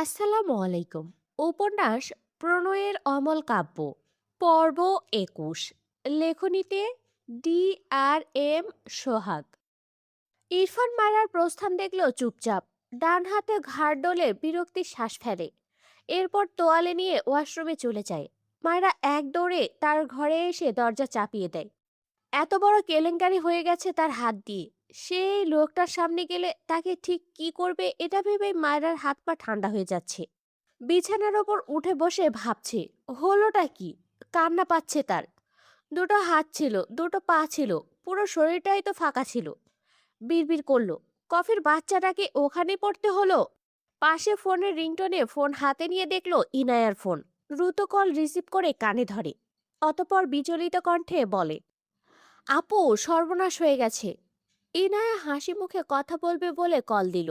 আসসালামু আলাইকুম। উপন্যাস প্রণয়ের অমল কাব্য পর্ব ২১। লেখনীতে ডি আর এম সোহাগ। ইরফান মারার প্রস্থান দেখল চুপচাপ, ডান হাতে ঘাড় ডলে বিরক্তির শ্বাস ফেলে। এরপর তোয়ালে নিয়ে ওয়াশরুমে চলে যায়। মায়েরা এক দৌড়ে তার ঘরে এসে দরজা চাপিয়ে দেয়। এত বড় কেলেঙ্কারি হয়ে গেছে তার হাত দিয়ে। সেই লোকটার সামনে গেলে তাকে ঠিক কি করবে এটা ভেবেই মায়েরার হাত পা ঠান্ডা হয়ে যাচ্ছে। বিছানার ওপর উঠে বসে ভাবছে, হলোটা কি। কান্না পাচ্ছে তার। দুটো হাত ছিল, দুটো পা ছিল, পুরো শরীরটাই তো ফাঁকা ছিল। বিড়বিড় করলো, কফির বাচ্চাটাকে ওখানে পড়তে হলো। পাশে ফোনের রিংটোনে ফোন হাতে নিয়ে দেখলো ইনায়ার ফোন। দ্রুত কল রিসিভ করে কানে ধরে। অতপর বিচলিত কণ্ঠে বলে, আপু, সর্বনাশ হয়ে গেছে। ইনায়া হাসি মুখে কথা বলবে বলে কল দিল।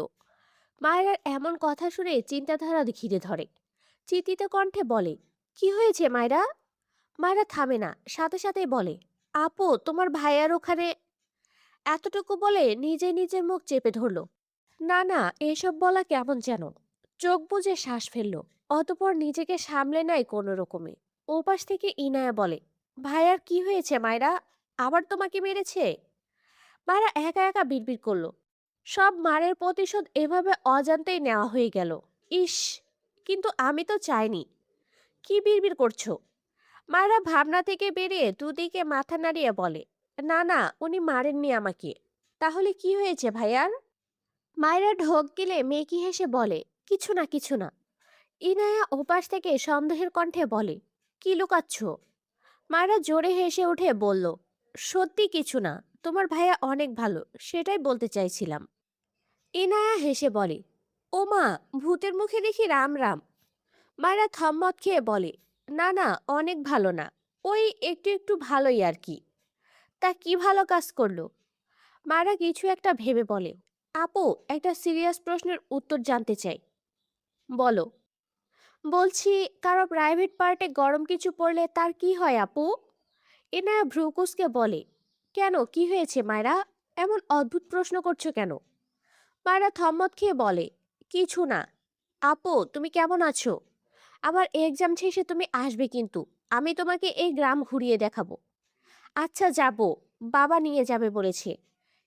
মায়ের এমন কথা শুনে চিন্তাধারা ঘিরে ধরে। চিন্তিত কণ্ঠে বলে, কি হয়েছে মায়েরা? মায়েরা থামে না, সাথে সাথেই বলে, আপু, তোমার ভাইয়ার ওখানে। এতটুকু বলে নিজে নিজের মুখ চেপে ধরল। না না, এসব বলা কেমন যেন। চোখ বুজে শ্বাস ফেলল। অতপর নিজেকে সামলে নেয় কোনো রকমে। ওপাশ থেকে ইনায়া বলে, ভাইয়ার কি হয়েছে মায়েরা? আবার তোমাকে মেরেছে? মায়েরা একা একা বিড়বিড় করলো, সব মারের প্রতিশোধ এভাবে অজান্তেই নেওয়া হয়ে গেল। ইস, কিন্তু আমি তো চাইনি। কি বিড়বিড় করছো? মায়েরা ভাবনা থেকে বেরিয়ে দুদিকে মাথা নাড়িয়ে বলে, না না, উনি মারেননি আমাকে। তাহলে কি হয়েছে ভাইয়ার? মায়েরা ঢোক গিলে মেকি হেসে বলে, কিছু না কিছু না। ইনায়া ওপাশ থেকে সন্দেহের কণ্ঠে বলে, কি লুকাচ্ছ? মায়েরা জোরে হেসে উঠে বলল, সত্যি কিছু না। তোমার ভাইয়া অনেক ভালো, সেটাই বলতে চাইছিলাম। ইনায়া হেসে বলে, ও মা, ভূতের মুখে দেখি রাম রাম। মায়েরা থম্মত খেয়ে বলে, না না, অনেক ভালো না। ওই একটু একটু ভালোই আর কি। তা কি ভালো কাজ করলো? মায়েরা কিছু একটা ভেবে বলে, আপু, একটা সিরিয়াস প্রশ্নের উত্তর জানতে চাই। বলো। বলছি, কারো প্রাইভেট পার্টে গরম কিছু পড়লে তার কি হয় আপু? এনায়া ভ্রুকুসকে বলে, কেন, কি হয়েছে মায়েরা? এমন অদ্ভুত প্রশ্ন করছো কেন? মায়েরা থম্মত খেয়ে বলে, কিছু না। আপু, তুমি কেমন আছো? আমার এক্সাম শেষে তুমি আসবে কিন্তু। আমি তোমাকে এই গ্রাম ঘুরিয়ে দেখাবো। আচ্ছা, যাব। বাবা নিয়ে যাবে বলেছে।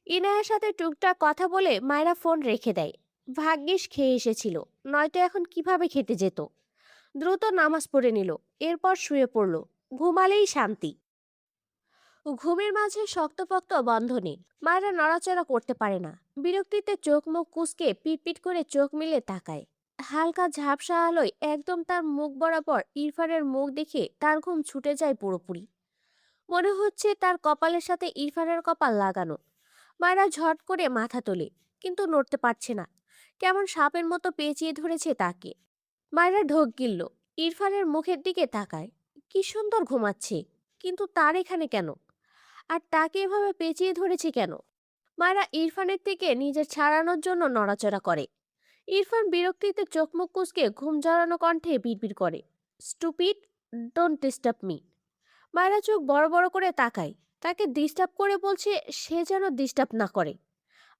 ইনায়ার সাথে টুকটাক কথা বলে মায়েরা ফোন রেখে দেয়। ভাগ্যিস খেয়ে এসেছিল, নয়তো এখন কিভাবে খেতে যেত। দ্রুত নামাজ পড়ে নিল। এরপর শুয়ে পড়ল। ঘুমালেই শান্তি। ঘুমের মাঝে শক্তপোক্ত বন্ধনী। মায়েরা নড়াচড়া করতে পারে না। বিরক্তিতে চোখ মুখ কুঁচকে পিটপিট করে চোখ মিলে তাকায়। হালকা ঝাপসা আলোয় একদম তার মুখ বরাবর ইরফানের মুখ দেখে তার ঘুম ছুটে যায় পুরোপুরি। মনে হচ্ছে তার কপালের সাথে ইরফানের কপাল লাগানো। মায়েরা ঝট করে মাথা তোলে, কিন্তু নড়তে পারছে না। কেমন সাপের মতো পেঁচিয়ে ধরেছে তাকে। মায়েরা ঢোক গিলল। ইরফানের মুখের দিকে তাকায়। কি সুন্দর ঘুমাচ্ছে, কিন্তু তার এখানে কেন? আর তাকে এভাবে পেঁচিয়ে ধরেছে কেন? মায়েরা ইরফানের থেকে নিজের ছাড়ানোর জন্য নড়াচড়া করে। ইরফান বিরক্তিতে চোখ মুখ কুঁচকে ঘুম জড়ানো কণ্ঠে বিড়বিড় করে, স্টুপিড, ডোন্ট ডিস্টার্ব মি। মায়েরা চোখ বড় বড় করে তাকায়। তাকে ডিস্টার্ব করে বলছে, সে যেন ডিস্টার্ব না করে।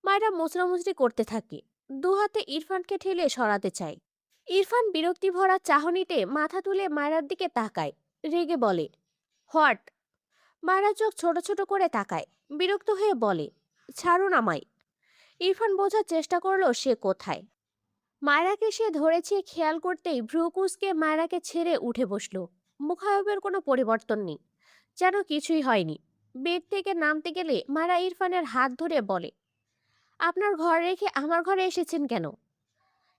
মায়েরা মুচড়ামুচড়ি করতে থাকে। দু হাতে ইরফানকে ঠেলে সরাতে চায়। ইরফান বিরক্তি ভরা চাহনিতে মাথা তুলে মায়েরার দিকে তাকায়। রেগে বলে, হোয়াট? মায়েরা চোখ ছোট ছোট করে তাকায়। বিরক্ত হয়ে বলে, ছাড়ুন আমায়। ইরফান বোঝার চেষ্টা করলো সে কোথায়। মায়রাকে সে ধরেছে খেয়াল করতেই ভ্রু কুঁচকে মায়রাকে ছেড়ে উঠে বসলো। মুখায়বের কোনো পরিবর্তন নেই, যেন কিছুই হয়নি। বেড থেকে নামতে গেলে মায়রা ইরফানের হাত ধরে বলে, আপনার ঘর রেখে আমার ঘরে এসেছেন কেন?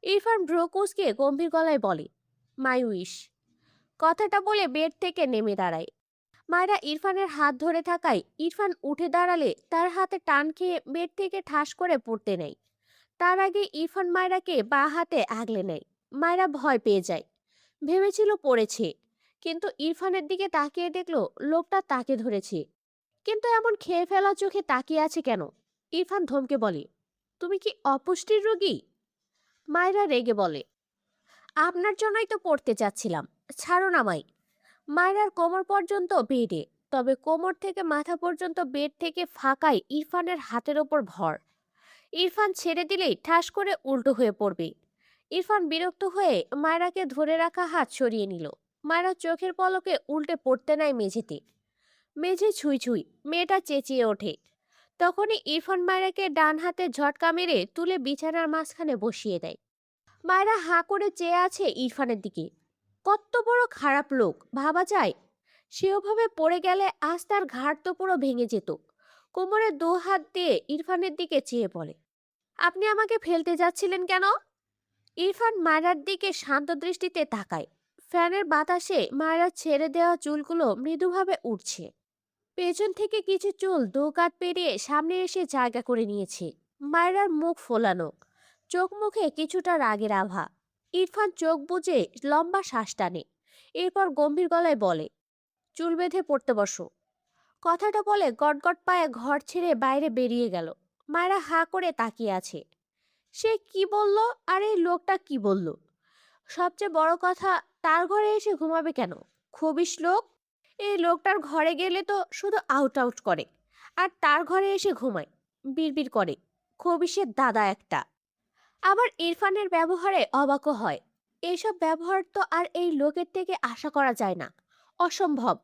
ইরফান ভ্রু কুঁচকে গম্ভীর গলায় বলে, মাই উইশ। কথাটা বলে বেড থেকে নেমে দাঁড়ায়। মায়রা ইরফানের হাত ধরে থাকায় ইরফান উঠে দাঁড়ালে তার হাতে টান খেয়ে বেড থেকে ঠাস করে পড়তে নেয়। তার আগে ইরফান মায়রাকে বা হাতে আগলে নেয়। মায়রা ভয় পেয়ে যায়। ভেবেছিল পড়েছে, কিন্তু ইরফানের দিকে তাকিয়ে দেখলো লোকটা তাকে ধরেছে। কিন্তু এমন খেয়ে ফেলা চোখে তাকিয়ে আছে কেন? ইরফান ধমকে বলে, তুমি কি অপুষ্টির রোগী? মায়রা রেগে বলে, আপনার জন্যই তো পড়তে চাচ্ছিলাম, ছাড়ুন আমায়। মায়রার কোমর পর্যন্ত বেডে, তবে কোমর থেকে মাথা পর্যন্ত বেড থেকে ফাঁকায় ইরফানের হাতের ওপর ভর। ইরফান ছেড়ে দিলেই ঠাস করে উল্টো হয়ে পড়বে। ইরফান বিরক্ত হয়ে মায়রাকে ধরে রাখা হাত সরিয়ে নিল। মায়রা চোখের পলকে উল্টে পড়তে নাই মেঝেতে। মেঝে ছুঁই ছুঁই, মেয়েটা চেঁচিয়ে ওঠে। তখনই ইরফান মায়রাকে ডান হাতে ঝটকা মেরে তুলে বিছানার মাঝখানে বসিয়ে দেয়। মায়রা হাঁ করে চেয়ে আছে ইরফানের দিকে। কত বড় খারাপ লোক ভাবা যায়। সে ওভাবে পড়ে গেলে আজ তার ঘাড় তো পুরো ভেঙে যেত। কোমরে দু হাত দিয়ে ইরফানের দিকে চেয়ে বলে, আপনি আমাকে ফেলতে যাচ্ছিলেন কেন? ইরফান মায়রার দিকে শান্ত দৃষ্টিতে তাকায়। ফ্যানের বাতাসে মায়রার ছেড়ে দেওয়া চুলগুলো মৃদুভাবে উঠছে। পেছন থেকে কিছু চুল দু কাত পেরিয়ে সামনে এসে জায়গা করে নিয়েছে। মায়রার মুখ ফোলানো, চোখ মুখে কিছুটা রাগের আভা। ইরফান চোখ বুজে লম্বা শ্বাস টানে। এরপর গম্ভীর গলায় বলে, চুল বেঁধে পড়তে বসো। কথাটা বলে গটগট পায়ে ঘর ছেড়ে বাইরে বেরিয়ে গেল। মায়েরা হাঁ করে তাকিয়ে আছে। সে কি বলল আর এই লোকটা কি বলল? সবচেয়ে বড় কথা, তার ঘরে এসে ঘুমাবে কেন? খবিশ লোক। এই লোকটার ঘরে গেলে তো শুধু আউট আউট করে, আর তার ঘরে এসে ঘুমায়, বিড়বিড় করে। খবিশের দাদা একটা। আবার ইরফানের ব্যবহারে অবাকও হয়। এইসব ব্যবহার তো আর এই লোকের থেকে আশা করা যায় না। অসম্ভব।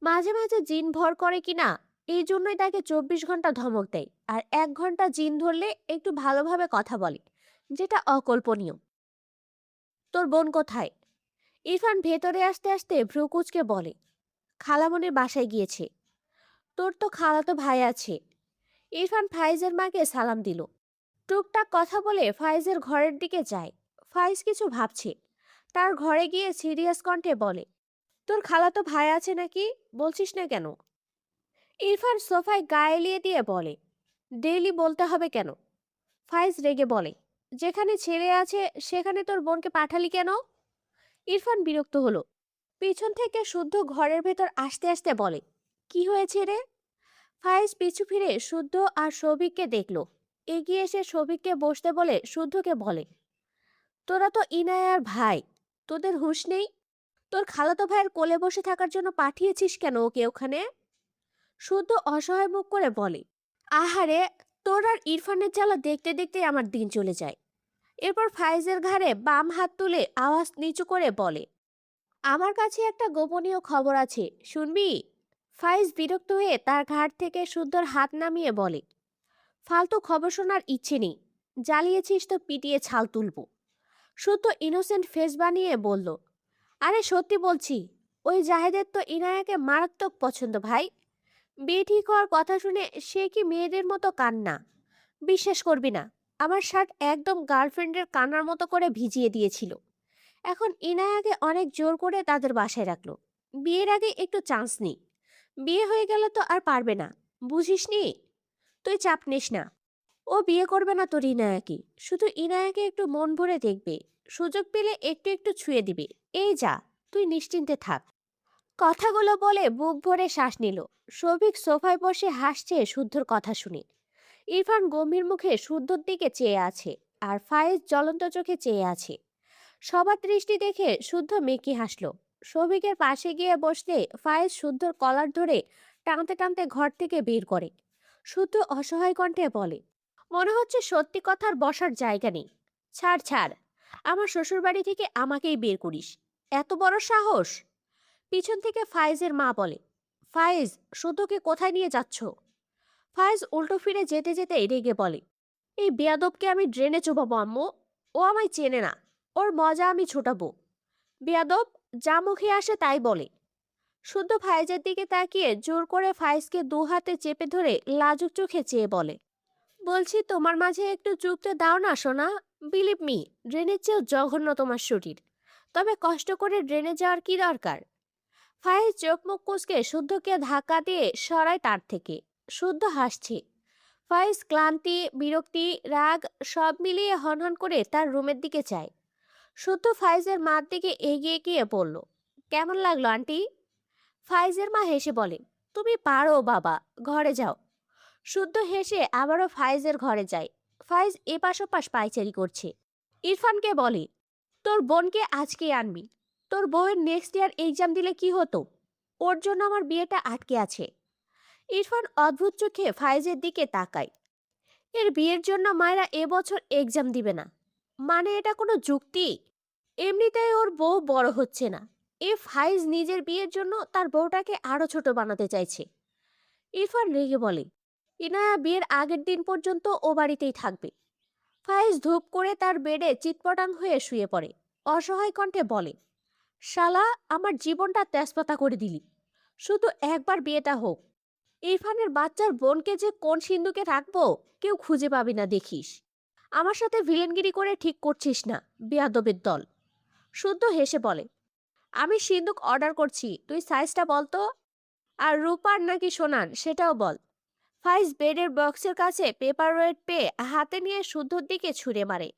মাঝে মাঝে জিন ভর করে কিনা, এই জন্যই তাকে 24 ঘন্টা ধমক দেয়, আর 1 ঘন্টা জিন ধরলে একটু ভালোভাবে কথা বলে, যেটা অকল্পনীয়। তোর বোন কোথায়? ইরফান ভেতরে আসতে আসতে ভ্রু কুঁচকে বলে, খালামণির বাসায় গিয়েছে। তোর তো খালাতো ভাই আছে। ইরফান ফাইজের মাকে সালাম দিল। টুকটাক কথা বলে ফাইজের ঘরের দিকে যায়। ফাইজ কিছু ভাবছে। তার ঘরে গিয়ে সিরিয়াস কণ্ঠে বলে, তোর খালাতো ভাই আছে নাকি? বলছিস না কেন? ইরফান সোফায় গায়ে এলিয়ে দিয়ে বলে, ডেইলি বলতে হবে কেন? ফাইজ রেগে বলে, যেখানে ছেলে আছে সেখানে তোর বোনকে পাঠালি কেন? ইরফান বিরক্ত হলো। পিছন থেকে শুদ্ধ ঘরের ভেতর আসতে আসতে বলে, কি হয়েছে রে? ফাইজ পিছু ফিরে শুদ্ধ আর সৌভিককে দেখল। এগিয়ে এসে সৌভিককে বসতে বলে শুদ্ধকে বলে, তোরা তো ইনায়ার ভাই, তোদের হুঁশ নেই? তোর খালাতো ভাইয়ের কোলে বসে থাকার জন্য পাঠিয়েছিস কেন ওকে ওখানে? শুদ্ধ অসহায় মুখ করে বলে, আহারে, তোর আর ইরফানের জ্বালা দেখতে দেখতে আমার দিন চলে যায়। এরপর ফাইজের ঘাড়ে বাম হাত তুলে আওয়াজ নিচু করে বলে, আমার কাছে একটা গোপনীয় খবর আছে, শুনবি? ফাইজ বিরক্ত হয়ে তার ঘাড় থেকে শুদ্ধর হাত নামিয়ে বলে, ফালতু খবর শোনার ইচ্ছে নেই। জ্বালিয়েছিস তো পিটিয়ে ছাল তুলবো। শুদ্ধ ইনোসেন্ট ফেস বানিয়ে বলল, আরে সত্যি বলছি, ওই জাহেদের তো ইনায়াকে মারাত্মক পছন্দ ভাই। বিয়ে ঠিক হওয়ার কথা শুনে সে কি মেয়েদের মতো কান্না! বিশ্বাস করবি না, আমার শার্ট একদম গার্লফ্রেন্ডের কান্নার মতো করে ভিজিয়ে দিয়েছিল। এখন ইনায়াকে অনেক জোর করে তাদের বাসায় রাখলো। বিয়ের আগে একটু চান্স নি। বিয়ে হয়ে গেলে তো আর পারবে না, বুঝিস নি? তুই চাপ নিস না। ও বিয়ে করবে না তোর ইনায়াকে, শুধু ইনায়াকে একটু মন ভরে দেখবে। সুযোগ পেলে একটু একটু ছুঁয়ে দিবে। এই যা, তুই নিশ্চিন্তে থাক। কথাগুলো বলে বুক ভরে শ্বাস নিল। সৌভিক সোফায় বসে হাসছে শুদ্ধর কথা শুনে। ইরফান গম্ভীর মুখে শুদ্ধর দিকে চেয়ে আছে, আর ফায়েজ জ্বলন্ত চোখে চেয়ে আছে। সবার দৃষ্টি দেখে শুদ্ধ মেকি হাসল। সৌভিকের পাশে গিয়ে বসলে ফায়েজ শুদ্ধর কলার ধরে টানতে টানতে ঘর থেকে বের করে। শুদ্ধ অসহায় কণ্ঠে বলে, মনে হচ্ছে সত্যি কথার বসার জায়গা নেই। ছাড় ছাড়, আমার শ্বশুরবাড়ি থেকে আমাকেই বের করিস, এত বড় সাহস! পিছন থেকে ফায়েজের মা বলে, ফায়েজ, শুদ্ধকে কোথায় নিয়ে যাচ্ছ? ফায়েজ উল্টো ফিরে যেতে যেতে রেগে বলে, এই বেয়াদবকে আমি ড্রেনে চোবাবো আম্মু। ও আমায় চেনে না, ওর মজা আমি ছোটাবো। বেয়াদব, যা মুখে আসে তাই বলে। শুদ্ধ ফায়েজের দিকে তাকিয়ে জোর করে ফায়েজকে দু হাতে চেপে ধরে লাজুক চোখে চেয়ে বলে, বলছি তোমার মাঝে একটু চুপতে দাও না সোনা। বিলিভ মি, ড্রেনের চেয়েও জঘন্য তোমার শরীর। তবে কষ্ট করে ড্রেনে যাওয়ার কি দরকার? ফায়েজ চোখ মুখ কুঁচকে শুদ্ধকে ধাক্কা দিয়ে সরায় তার থেকে। শুদ্ধ হাসছে। ফায়েজ ক্লান্তি, বিরক্তি, রাগ সব মিলিয়ে হনহন করে তার রুমের দিকে যায়। শুদ্ধ ফায়েজের মার দিকে এগিয়ে গিয়ে বলল, কেমন লাগলো আন্টি? ফায়েজের মা হেসে বলে, তুমি পারো বাবা, ঘরে যাও। শুদ্ধ হেসে আবারও ফায়েজের ঘরে যায়। ফায়েজ এপাশ ওপাশ পায়চারি করছে। ইরফানকে বলে, তোর বোনকে আজকেই আনবি। তোর বউয়ের নেক্সট ইয়ার এক্সাম দিলে কি হতো? ওর জন্য আমার বিয়েটা আটকে আছে। ইরফান অদ্ভুত চোখে ফায়েজের দিকে তাকায়। এর বিয়ের জন্য মায়েরা এবছর এক্সাম দিবে না। মানে এটা কোনো যুক্তি? এমনিতেই ওর বউ বড় হচ্ছে না। ফাইজ নিজের বিয়ের জন্য তার বউটাকে আরো ছোট বানাতে চাইছে। ইরফান রেগে বলে, ইনায়া বিয়ের আগের দিন পর্যন্ত ও বাড়িতেই থাকবে। ফাইজ ধূপ করে তার বেডে চিৎপটাং হয়ে শুয়ে পড়ে। অসহায় কণ্ঠে বলে, শালা, আমার জীবনটা তেজপাতা করে দিলি। শুধু একবার বিয়েটা হোক। ইরফানের বাচ্চার বোনকে যে কোন সিন্ধুকে রাখবো কেউ খুঁজে পাবি না দেখিস। আমার সাথে ভিলেনগিরি করে ঠিক করছিস না, বেয়াদবের দল। শুদ্ধ হেসে বলে, আমি সিন্ধুক অর্ডার করছি, তুই সাইজটা বল তো। আর রূপার নাকি সোনার সেটাও বল। ফাইজ বেডের বক্সের কাছে পেপার ওয়েট পেয়ে হাতে নিয়ে শুদ্ধর দিকে ছুঁড়ে মারে।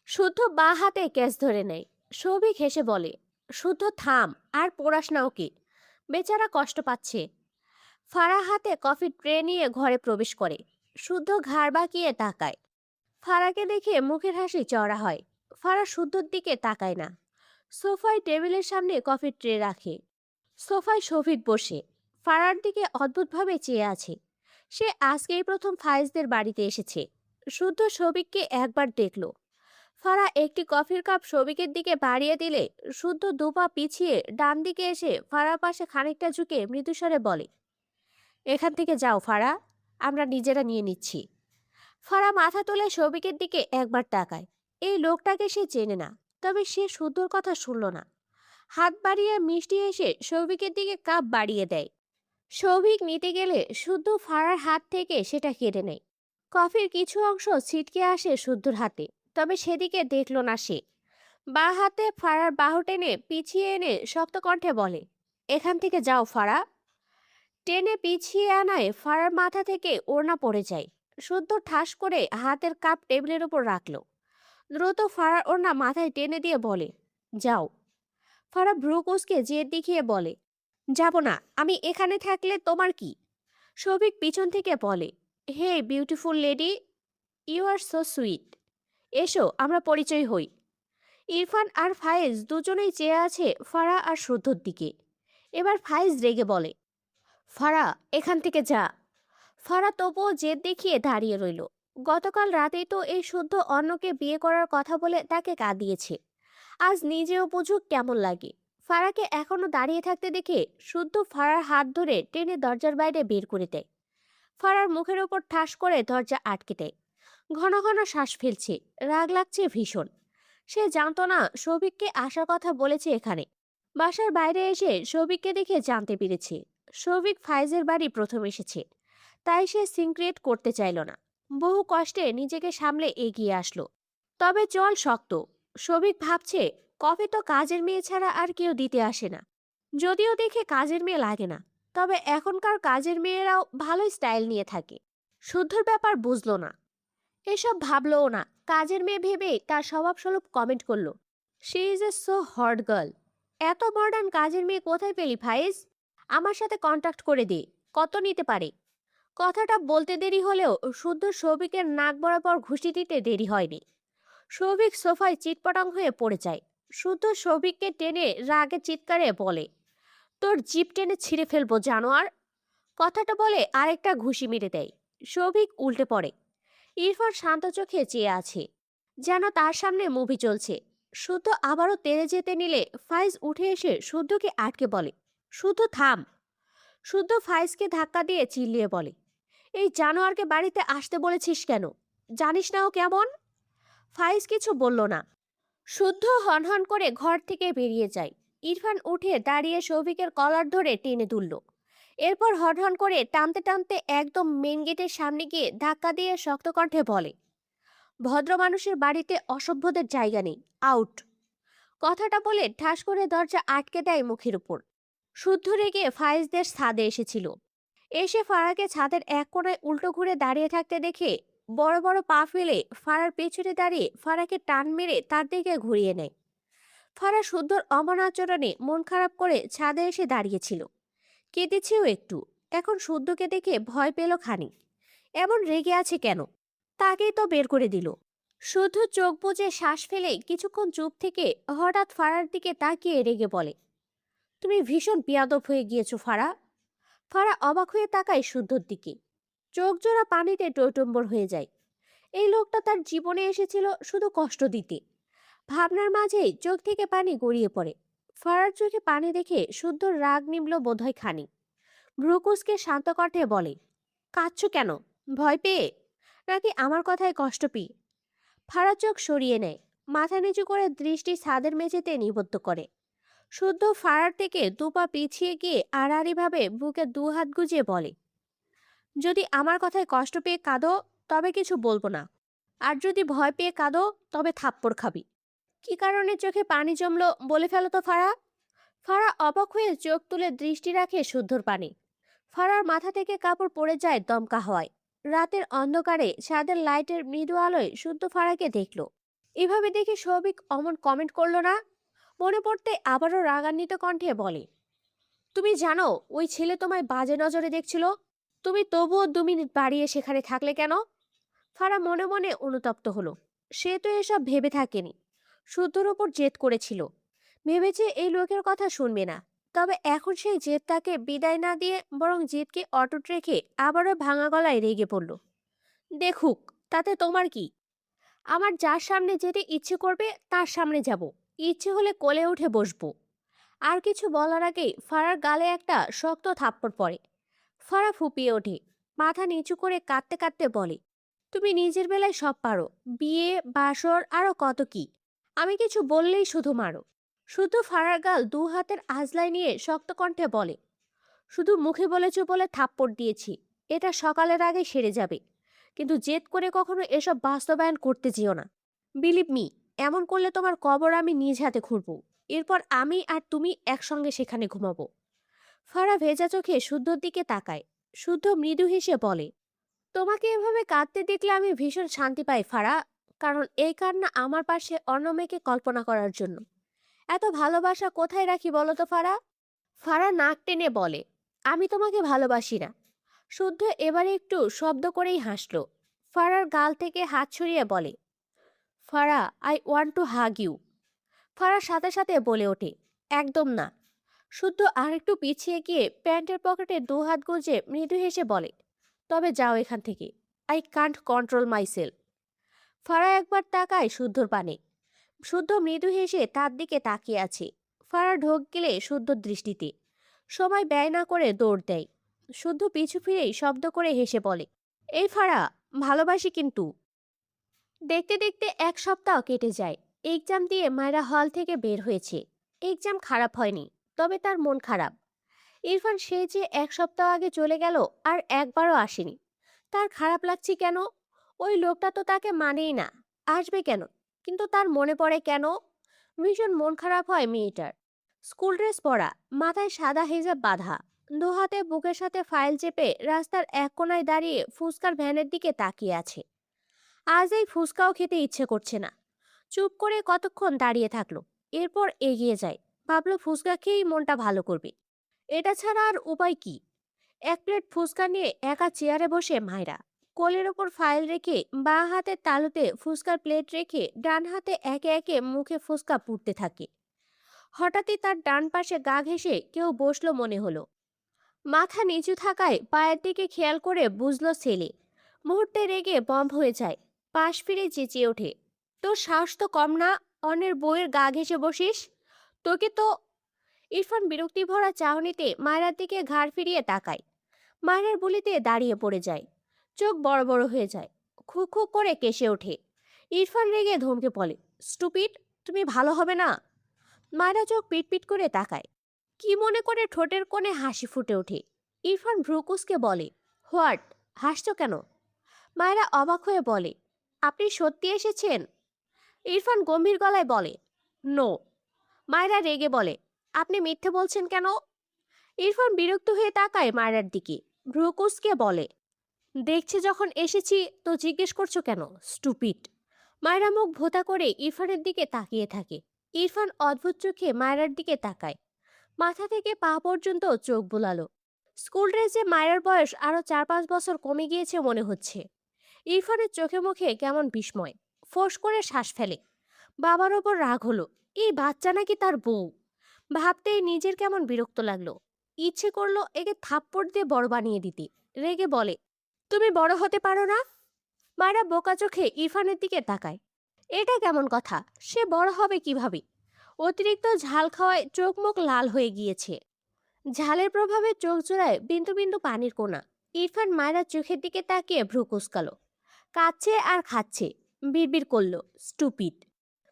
শুদ্ধ বাঁ হাতে ক্যাচ ধরে নেয়। সৌভিক হেসে বলে, শুদ্ধ থাম, আর পোড়াস না ওকে, বেচারা কষ্ট পাচ্ছে। ফারা হাতে কফির ট্রে নিয়ে ঘরে প্রবেশ করে। শুদ্ধ ঘাড় বাঁকিয়ে তাকায়। ফারাকে দেখে মুখের হাসি চড়া হয়। ফারা শুদ্ধর দিকে তাকায় না। সোফায় টেবিলের সামনে কফির ট্রে রাখে। সোফায় শফিক বসে ফারার দিকে অদ্ভুতভাবে চেয়ে আছে। সে আজকেই প্রথম ফাইজদের বাড়িতে এসেছে। শুদ্ধ শফিককে একবার দেখল। ফারা একটি কফির কাপ শফিকের দিকে বাড়িয়ে দিলে শুদ্ধ দুপা পিছিয়ে ডান দিকে এসে ফারার পাশে খানিকটা ঝুঁকে মৃদুস্বরে বলে, এখান থেকে যাও ফারা, আমরা নিজেরা নিয়ে নিচ্ছি। ফারা মাথা তুলে শফিকের দিকে একবার তাকায়। এই লোকটাকে সে চেনে না, তবে সে শুদ্ধর কথা শুনল না। হাত বাড়িয়ে মিষ্টি এসে সৌভিকের দিকে কাপ বাড়িয়ে দেয়। সৌভিক নিতে গেলে শুদ্ধ ফারার হাত থেকে সেটা কেড়ে নেয়। কফির কিছু অংশ ছিটকে আসে শুদ্ধর হাতে, তবে সেদিকে দেখল না সে। বাঁ হাতে ফারার বাহু টেনে পিছিয়ে এনে শক্ত কণ্ঠে বলে, এখান থেকে যাও ফারা। টেনে পিছিয়ে আনায় ফারার মাথা থেকে ওড়না পড়ে যায়। শুদ্ধ ঠাস করে হাতের কাপ টেবিলের উপর রাখলো। দ্রুত ফারার ওড়না মাথায় টেনে দিয়ে বলে, যাও। ফারা ভ্রু কুঁচকে জেদ দেখিয়ে বলে, যাব না, আমি এখানে থাকলে তোমার কি? সৌভিক পিছন থেকে বলে, hey beautiful lady, you are so sweet, এসো আমরা পরিচয় হই। ইরফান আর ফায়েজ দুজনেই চেয়ে আছে ফারা আর শুদ্ধর দিকে। এবার ফায়েজ রেগে বলে, ফারা, এখান থেকে যা। ফারা তবুও জেদ দেখিয়ে দাঁড়িয়ে রইল। গতকাল রাতেই তো এই শুদ্ধ অন্যকে বিয়ে করার কথা বলে তাকে কাঁদিয়েছে। আজ নিজেও বুঝুক কেমন লাগে। ফারাকে এখনো দাঁড়িয়ে থাকতে দেখে শুদ্ধ ফারার হাত ধরে টেনে দরজার বাইরে বের করে দেয়। ফারার মুখের ওপর ঠাস করে দরজা আটকে দেয়। ঘন ঘন শ্বাস ফেলছে, রাগ লাগছে ভীষণ। সে জানতো না সৌভিককে আসার কথা বলেছে এখানে। বাসার বাইরে এসে সৌভিককে দেখে জানতে পেরেছে সৌভিক ফাইজের বাড়ি প্রথম এসেছে। তাই সে সিনক্রিয়েট করতে চাইল না। বহু কষ্টে নিজেকে সামলে এগিয়ে আসলো। তবে চল শক্ত। সৌভিক ভাবছে, কফি তো কাজের মেয়ে ছাড়া আর কেউ দিতে আসে না। যদিও দেখে কাজের মেয়ে লাগে না, তবে এখনকার কাজের মেয়েরাও ভালো স্টাইল নিয়ে থাকে। শুদ্ধর ব্যাপার বুঝলো না, এসব ভাবলও না। কাজের মেয়ে ভেবে তার স্বভাবস্বরূপ কমেন্ট করলো, she is a so hot girl. এত মডার্ন কাজের মেয়ে কোথায় পেলি ফাইজ? আমার সাথে কন্ট্যাক্ট করে দে, কত নিতে পারে। কথাটা বলতে দেরি হলেও শুদ্ধ সৌভিকের নাক বরাবর ঘুষি দিতে দেরি হয়নি। সৌভিক সোফায় চিৎপটাং হয়ে পড়ে যায়। শুদ্ধ সৌভিককে টেনে রাগে চিৎকারে বলে, তোর জিপ টেনে ছিঁড়ে ফেলবো জানোয়ার। কথাটা বলে আরেকটা ঘুষি মেরে দেয়। সৌভিক উল্টে পড়ে। ইরফান শান্ত চোখে চেয়ে আছে, যেন তার সামনে মুভি চলছে। শুদ্ধ আবারও তেড়ে যেতে নিলে ফাইজ উঠে এসে শুদ্ধকে আটকে বলে, শুদ্ধ থাম। শুদ্ধ ফাইজকে ধাক্কা দিয়ে চিল্লিয়ে বলে, এই জানোয়ারকে বাড়িতে আসতে বলেছিস কেন? জানিস না ও কেমন? ফাইজ কিছু বলল না। শুদ্ধ হনহন করে ঘর থেকে বেরিয়ে যায়। ইরফান উঠে দাঁড়িয়ে সৌভিকের কলার ধরে টেনে তুলল। এরপর হনহন করে টানতে টানতে একদম মেন গেটের সামনে গিয়ে ধাক্কা দিয়ে শক্ত কণ্ঠে বলে, ভদ্র মানুষের বাড়িতে অসভ্যদের জায়গা নেই, আউট। কথাটা বলে ঠাস করে দরজা আটকে দেয় মুখের উপর। শুদ্ধ রেগে ফায়েজদের ছাদে এসেছিল। এসে ফারাকে ছাদের এক কোণায় উল্টো ঘুরে দাঁড়িয়ে থাকতে দেখে বড় বড় পা ফেলে ফারার পেছনে দাঁড়িয়ে ফারাকে টান মেরে তার দিকে ঘুরিয়ে নেয়। ফারা শুদ্ধর অমন আচরণে মন খারাপ করে ছাদে এসে দাঁড়িয়েছিল। কেঁদেছেও একটু। এখন শুদ্ধকে দেখে ভয় পেল খানিক। এমন রেগে আছে কেন? তাকেই তো বের করে দিল। শুদ্ধ চোখ বুজে শ্বাস ফেলে কিছুক্ষণ চুপ থেকে হঠাৎ ফারার দিকে তাকিয়ে রেগে বলে, তুমি ভীষণ বেয়াদব হয়ে গিয়েছো ফারা। ফারা অবাক হয়ে তাকায় শুদ্ধর দিকে। চোখ জোড়া পানিতে টইটম্বর হয়ে যায়। এই লোকটা তার জীবনে এসেছিল শুধু কষ্ট দিতে। ভাবনার মাঝেই চোখ থেকে পানি গড়িয়ে পড়ে। ফারার চোখে পানি দেখে শুদ্ধ রাগ নিমল বোধহয় খানি। ভ্রুকুসকে শান্ত কণ্ঠে বলে, কাঁদছো কেন? ভয় পেয়ে, নাকি আমার কথায় কষ্ট পেয়ে? ফারার চোখ সরিয়ে নেয়, মাথা নিচু করে দৃষ্টি ছাদের মেঝেতে নিবদ্ধ করে। শুদ্ধ ফারার থেকে দুপা পিছিয়ে গিয়ে আড়াআড়িভাবে বুকে দু হাত গুজিয়ে বলে, যদি আমার কথায় কষ্ট পেয়ে কাঁদো তবে কিছু বলবো না, আর যদি ভয় পেয়ে কাঁদো তবে থাপ্পড় খাবি। কি কারণে চোখে পানি জমলো বলে ফেলো তো ফারা। ফারা অবাক হয়ে চোখ তুলে দৃষ্টি রাখে শুদ্ধর পানি। ফারার মাথা থেকে কাপড় পড়ে যায় দমকা হওয়ায়। রাতের অন্ধকারে ছাদের লাইটের মৃদু আলোয় শুদ্ধ ফারাকে দেখলো। এভাবে দেখে সৌভিক অমন কমেন্ট করলো না। মনে পড়তে আবারও রাগান্বিত কণ্ঠে বলে, তুমি জানো ওই ছেলে তোমায় বাজে নজরে দেখছিল, তুমি তবুও 2 মিনিট বাড়িয়ে সেখানে থাকলে কেন? ফারা মনে মনে অনুতপ্ত হলো। সে তো এসব ভেবে থাকেনি, শুদ্ধর ওপর জেদ করেছিল। ভেবেছে এই লোকের কথা শুনবে না। তবে এখন সেই জেদ তাকে বিদায় না দিয়ে বরং জেদকে অটুট রেখে আবারও ভাঙা গলায় রেগে পড়ল। দেখুক, তাতে তোমার কি? আমার যার সামনে যেতে ইচ্ছে করবে তার সামনে যাব, ইচ্ছে হলে কোলে উঠে বসবো। আর কিছু বলার আগেই ফারার গালে একটা শক্ত থাপ্পড় পড়ে। ফারা ফুপিয়ে ওঠে, মাথা নিচু করে কাঁদতে কাঁদতে বলে, তুমি নিজের বেলায় সব পারো, বিয়ে বাসর আরো কত কি, আমি কিছু বললেই শুধু মারো। শুধু ফারার গাল 2 হাতের আজলায় নিয়ে শক্ত কণ্ঠে বলে, শুধু মুখে বলেছো বলে থাপ্পড় দিয়েছি, এটা সকালের আগে সেরে যাবে, কিন্তু জেদ করে কখনো এসব বাস্তবায়ন করতে যেও না। বিলিভ মি, এমন করলে তোমার কবর আমি নিজ হাতে খুঁড়ব। এরপর আমি আর তুমি একসঙ্গে সেখানে ঘুমাবো। ফারা ভেজা চোখে শুদ্ধর দিকে তাকায়। শুদ্ধ মৃদু হেসে বলে, তোমাকে এভাবে কাঁদতে দেখলে আমি ভীষণ শান্তি পাই ফারা। কারণ এই কান্না আমার পাশে অন্য মেয়েকে কল্পনা করার জন্য। এত ভালোবাসা কোথায় রাখি বলো তো ফারা? ফারা নাক টেনে বলে, আমি তোমাকে ভালোবাসি না। শুদ্ধ এবারে একটু শব্দ করেই হাসলো। ফারার গাল থেকে হাত সরিয়ে বলে, Farah, I want to hug you. ফারার সাথে সাথে বলে ওঠে, একদম না। শুদ্ধ আরেকটু পিছিয়ে গিয়ে প্যান্টের পকেটে 2 হাত গুজে মৃদু হেসে বলে, তবে যাও এখান থেকে, আই কান্ট কন্ট্রোল মাইসেলফ। ফারা একবার তাকায় শুদ্ধর পানে। শুদ্ধ মৃদু হেসে তার দিকে তাকিয়ে আছে। ফারা ঢোক গেলে শুদ্ধ দৃষ্টিতে সময় ব্যয় না করে দৌড় দেয়। শুদ্ধ পিছু ফিরেই শব্দ করে হেসে বলে, এই ফারা, ভালোবাসি কিন্তু। দেখতে দেখতে 1 সপ্তাহ কেটে যায়। এক্সাম দিয়ে মায়েরা হল থেকে বের হয়েছে। এক্সাম খারাপ হয়নি, তবে তার মন খারাপ। ইরফান সে যে 1 সপ্তাহ আগে চলে গেল আর একবারও আসেনি। তার খারাপ লাগছে কেন? ওই লোকটা তো তাকে মানেই না, আসবে কেন? কিন্তু তার মনে পড়ে কেন? ভীষণ মন খারাপ হয় মেয়েটার। স্কুল ড্রেস পরা, মাথায় সাদা হিজাব বাঁধা, 2 হাতে বুকের সাথে ফাইল চেপে রাস্তার এক কোনায় দাঁড়িয়ে ফুচকার ভ্যানের দিকে তাকিয়ে আছে। আজ এই ফুচকাও খেতে ইচ্ছে করছে না। চুপ করে কতক্ষণ দাঁড়িয়ে থাকলো। এরপর এগিয়ে যায়। ভাবলো ফুচকা খেয়েই মনটা ভালো করবে। এটা ছাড়া আর উপায় কি? 1 প্লেট ফুচকা নিয়ে একা চেয়ারে বসে মায়রা। কোলের ওপর ফাইল রেখে বাঁ হাতের তালুতে ফুচকার প্লেট রেখে ডান হাতে একে একে মুখে ফুচকা পুড়তে থাকে। হঠাৎই তার ডান পাশে গা ঘেঁষে কেউ বসলো মনে হলো। মাথা নিচু থাকায় পায়ের দিকে খেয়াল করে বুঝলো ছেলে। মুহূর্তে রেগে বম্ব হয়ে যায়। পাশ ফিরে চেঁচিয়ে ওঠে, তোর সাহস তো কম না, অন্যের বউয়ের গা ঘেঁষে বসিস? তোকে তো। ইরফান বিরক্তি ভরা চাহনিতে মায়েরার দিকে ঘাড় ফিরিয়ে তাকায়। মায়েরার বুলিতে দাঁড়িয়ে পড়ে যায়। চোখ বড় বড় হয়ে যায়। খু খু করে কেসে ওঠে। ইরফান রেগে ধমকে বলে, স্টুপিড, তুমি ভালো হবে না। মায়েরা চোখ পিটপিট করে তাকায়। কি মনে করে ঠোঁটের কোণে হাসি ফুটে ওঠে। ইরফান ভ্রুকুসকে বলে, হোয়াট, হাসছো কেন? মায়েরা অবাক হয়ে বলে, আপনি সত্যি এসেছেন? ইরফান গম্ভীর গলায় বলে, নো। মায়েরা রেগে বলে, আপনি মিথ্যে বলছেন কেন? ইরফান বিরক্ত হয়ে তাকায় মায়েরার দিকে। ভ্রুকুসকে বলে, দেখছে যখন এসেছি তো জিজ্ঞেস করছো কেন, স্টুপিড। মায়েরা মুখ ভোতা করে ইরফানের দিকে তাকিয়ে থাকে। ইরফান অদ্ভুত চোখে মায়েরার দিকে তাকায়। মাথা থেকে পা পর্যন্ত চোখ বুলালো। স্কুল ড্রেসে মায়ের বয়স আরো 4-5 বছর কমে গিয়েছে মনে হচ্ছে। ইরফানের চোখে মুখে কেমন বিস্ময়। ফোঁস করে শ্বাস ফেলে। বাবার ওপর রাগ হলো। এই বাচ্চা নাকি তার বউ। ভাবতেই নিজের কেমন বিরক্ত লাগলো। ইচ্ছে করলো একে থাপ্পড় দিয়ে বড় বানিয়ে দিতে। রেগে বলে, তুমি বড় হতে পারো না? মায়েরা বোকা চোখে ইরফানের দিকে তাকায়। এটা কেমন কথা? সে বড় হবে কিভাবে? অতিরিক্ত ঝাল খাওয়ায় চোখ মুখ লাল হয়ে গিয়েছে। ঝালের প্রভাবে চোখ জোড়ায় বিন্দু বিন্দু পানির কোনা। ইরফান মায়েরার চোখের দিকে তাকিয়ে ভ্রু কুঁচকালো। কাচ্ছে আর খাচ্ছে। বিড়বিড় করলো, স্টুপিড।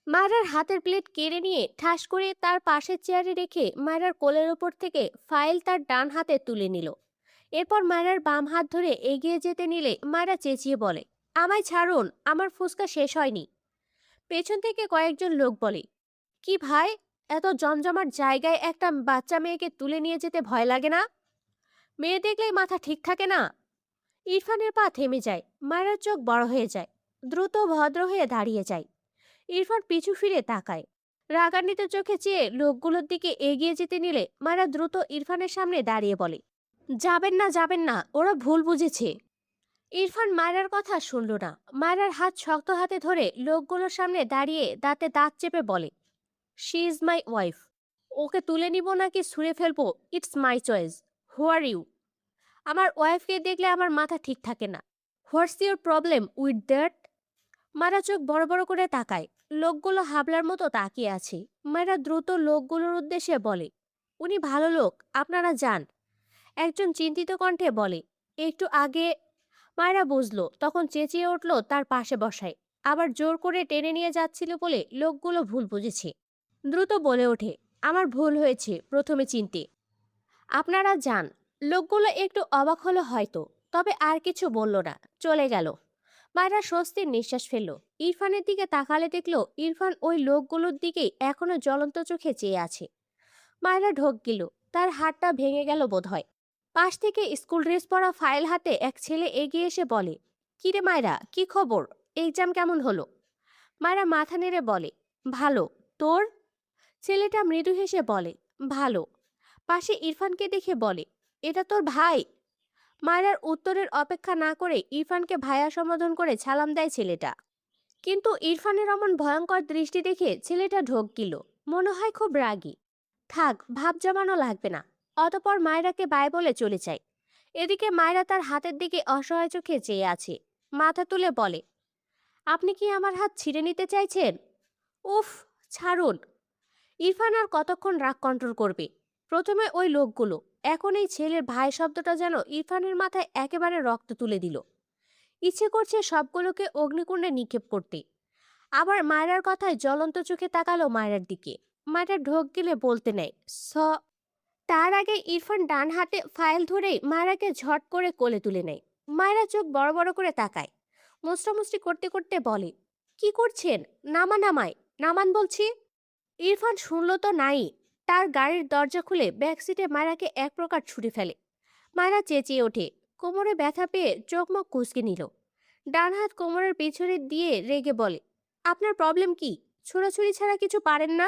মায়রার হাতের প্লেট কেড়ে নিয়ে ঠাস করে তার পাশের চেয়ারে রেখে মায়রার কোলের ওপর থেকে ফাইল তার ডান হাতে তুলে নিল। এরপর মায়রার বাম হাত ধরে এগিয়ে যেতে নিলে মায়রা চেঁচিয়ে বলে, আমায় ছাড়ুন, আমার ফুসকা শেষ হয়নি। পেছন থেকে কয়েকজন লোক বলে, কি ভাই, এত জমজমাট জায়গায় একটা বাচ্চা মেয়েকে তুলে নিয়ে যেতে ভয় লাগে না? মেয়ে দেখলেই মাথা ঠিক থাকে না? ইরফানের পা থেমে যায়। মায়রার চোখ বড় হয়ে যায়। দ্রুত ভদ্র হয়ে দাঁড়িয়ে যায়। ইরফান পিছু ফিরে তাকায়। রাগান্বিত চোখে চেয়ে লোকগুলোর দিকে এগিয়ে যেতে নিলে মায়রা দ্রুত ইরফানের সামনে দাঁড়িয়ে বলে, যাবেন না, যাবেন না, ওরা ভুল বুঝেছে। ইরফান মায়রার কথা শুনল না। মায়রার হাত শক্ত হাতে ধরে লোকগুলোর সামনে দাঁড়িয়ে দাঁতে দাঁত চেপে বলে, শি ইজ মাই ওয়াইফ। ওকে তুলে নিব নাকি ছুঁড়ে ফেলবো, it's my choice. Who are you? আমার ওয়াইফকে দেখলে আমার মাথা ঠিক থাকে না। What's your problem with that? মারা চোখ বড় বড় করে তাকায়। লোকগুলো হাবলার মতো তাকিয়ে আছে। মায়েরা দ্রুত লোকগুলোর উদ্দেশ্যে বলে, উনি ভালো লোক, আপনারা যান। একজন চিন্তিত কণ্ঠে বলে, একটু আগে। মায়েরা বুঝলো, তখন চেঁচিয়ে উঠল তার পাশে বসায়। আবার জোর করে টেনে নিয়ে যাচ্ছিল বলে লোকগুলো ভুল বুঝেছে। দ্রুত বলে ওঠে, আমার ভুল হয়েছে প্রথমে চিনতে। আপনারা যান। লোকগুলো একটু অবাক হলো হয়তো, তবে আর কিছু বলল না, চলে গেল। মায়েরা স্বস্তির নিঃশ্বাস ফেলল। ইরফানের দিকে তাকালে দেখলো ইরফান ওই লোকগুলোর দিকেই এখনো জ্বলন্ত চোখে চেয়ে আছে। মায়েরা ঢোক গেল। তার হাতটা ভেঙে গেল বোধহয়। পাশ থেকে স্কুল ড্রেস পরা ফাইল হাতে এক ছেলে এগিয়ে এসে বলে, কিরে মায়েরা, কি খবর? এক্সাম কেমন হলো? মায়েরা মাথা নেড়ে বলে, ভালো। তোর? ছেলেটা মৃদু হেসে বলে, ভালো। পাশে ইরফানকে দেখে বলে, এটা তোর ভাই? মায়রার উত্তরের অপেক্ষা না করে ইরফানকে ভাইয়া সম্বোধন করে সালাম দেয় ছেলেটা। কিন্তু ইরফানের অমন ভয়ঙ্কর দৃষ্টি দেখে ছেলেটা ঢোক গেল। মনে হয় খুব রাগী। থাক, ভাব জমানো লাগবে না। অতপর মায়রাকে বাই বলে চলে যায়। এদিকে মায়রা তার হাতের দিকে অসহায় চোখে চেয়ে আছে। মাথা তুলে বলে, আপনি কি আমার হাত ছিঁড়ে নিতে চাইছেন? উফ, ছাড়ুন। ইরফান আর কতক্ষণ রাগ কন্ট্রোল করবে? প্রথমে ওই লোকগুলো, এখন এই ছেলের ভাই শব্দটা যেন ইরফানের মাথায় একেবারে রক্ত তুলে দিল। ইচ্ছে করছে সবগুলোকে অগ্নিকুণ্ডে নিক্ষেপ করতে। আবার মায়রার কথায় জ্বলন্ত চোখে তাকালো মায়রার দিকে। মায়রা ঢোক গেলে বলতে নেয়, স। তার আগে ইরফান ডান হাতে ফাইল ধরেই মায়রাকে ঝট করে কোলে তুলে নেয়। মায়রা চোখ বড় বড় করে তাকায়। মুষ্টামুষ্টি করতে করতে বলে, কি করছেন? নামান আমায়, নামান বলছি। ইরফান শুনল তো নাই। তার গাড়ির দরজা খুলে ব্যাক সিটে মায়রাকে এক প্রকার ছুঁড়ে ফেলে। মায়রা চেঁচিয়ে ওঠে। কোমরে ব্যথা পেয়ে চোখ মুখ কুঁচকে নিল। ডান হাত কোমরের পিছনে দিয়ে রেগে বলে, আপনার প্রবলেম কি? ছোড়াছুড়ি ছাড়া কিছু পারেন না?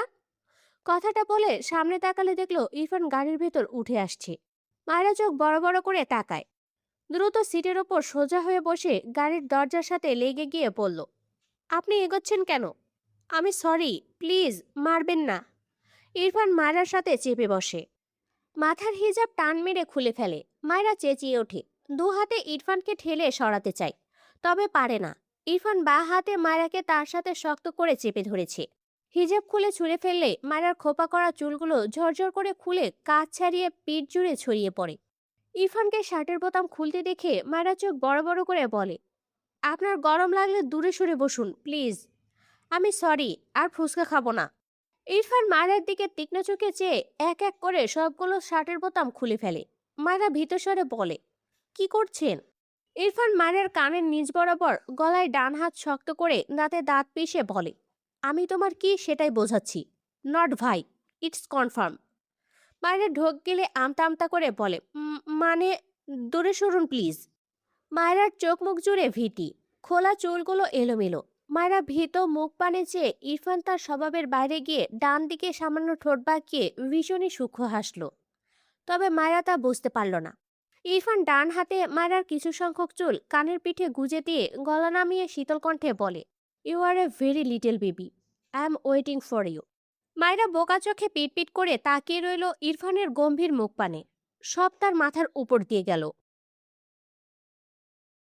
কথাটা বলে সামনে তাকালে দেখলো ইরফান গাড়ির ভেতর উঠে আসছে। মায়রা চোখ বড় বড় করে তাকায়। দ্রুত সিটের ওপর সোজা হয়ে বসে গাড়ির দরজার সাথে লেগে গিয়ে বলল, আপনি এগোচ্ছেন কেন? আমি সরি, প্লিজ মারবেন না। ইরফান মায়রার সাথে চেপে বসে। মাথার হিজাব টান মেরে খুলে ফেলে। মায়রা চেঁচিয়ে ওঠে। দু হাতে ইরফানকে ঠেলে সরাতে চায়, তবে পারে না। ইরফান বাঁ হাতে মায়রাকে তার সাথে শক্ত করে চেপে ধরেছে। হিজাব খুলে ছুঁড়ে ফেললে মায়রার খোপা করা চুলগুলো ঝরঝর করে খুলে কাঁচ ছাড়িয়ে পিঠ জুড়ে ছড়িয়ে পড়ে। ইরফানকে শার্টের বোতাম খুলতে দেখে মায়রা চোখ বড় বড় করে বলে, আপনার গরম লাগলে দূরে সরে বসুন প্লিজ। আমি সরি, আর ফুচকা খাবো না। ইরফান মায়রার দিকে তীক্ষ্ণ চোখে চেয়ে এক এক করে সবগুলো শার্টের বোতাম খুলে ফেলে। মায়রা ভীতস্বরে বলে, কি করছেন? ইরফান মায়রার কানের নিচ বরাবর গলায় ডান হাত শক্ত করে দাঁতে দাঁত পিষে বলে, আমি তোমার কি সেটাই বোঝাচ্ছি। নট ভাই, ইটস কনফার্ম। মায়রা ঢোক গেলে আমতা আমতা করে বলে, মানে, দূরে সরুন প্লিজ। মায়রার চোখ মুখ জুড়ে ভীতি। খোলা চুলগুলো এলোমেলো। মায়রা ভীত মুখ পানে চেয়ে ইরফান তার স্বভাবের বাইরে গিয়ে ডান দিকে সামান্য ঠোঁট বাঁকিয়ে ভীষণই সূক্ষ্ম হাসল। তবে মায়রা তা বুঝতে পারল না। ইরফান ডান হাতে মায়রার কিছু সংখ্যক চুল কানের পিঠে গুজে দিয়ে গলা নামিয়ে শীতল কণ্ঠে বলে, you are a very little baby, I am waiting for you. Myra বোকা চোখে পিটপিট করে তাকিয়ে রইল ইরফানের গম্ভীর মুখ পানে। সব তার মাথার উপর দিয়ে গেল।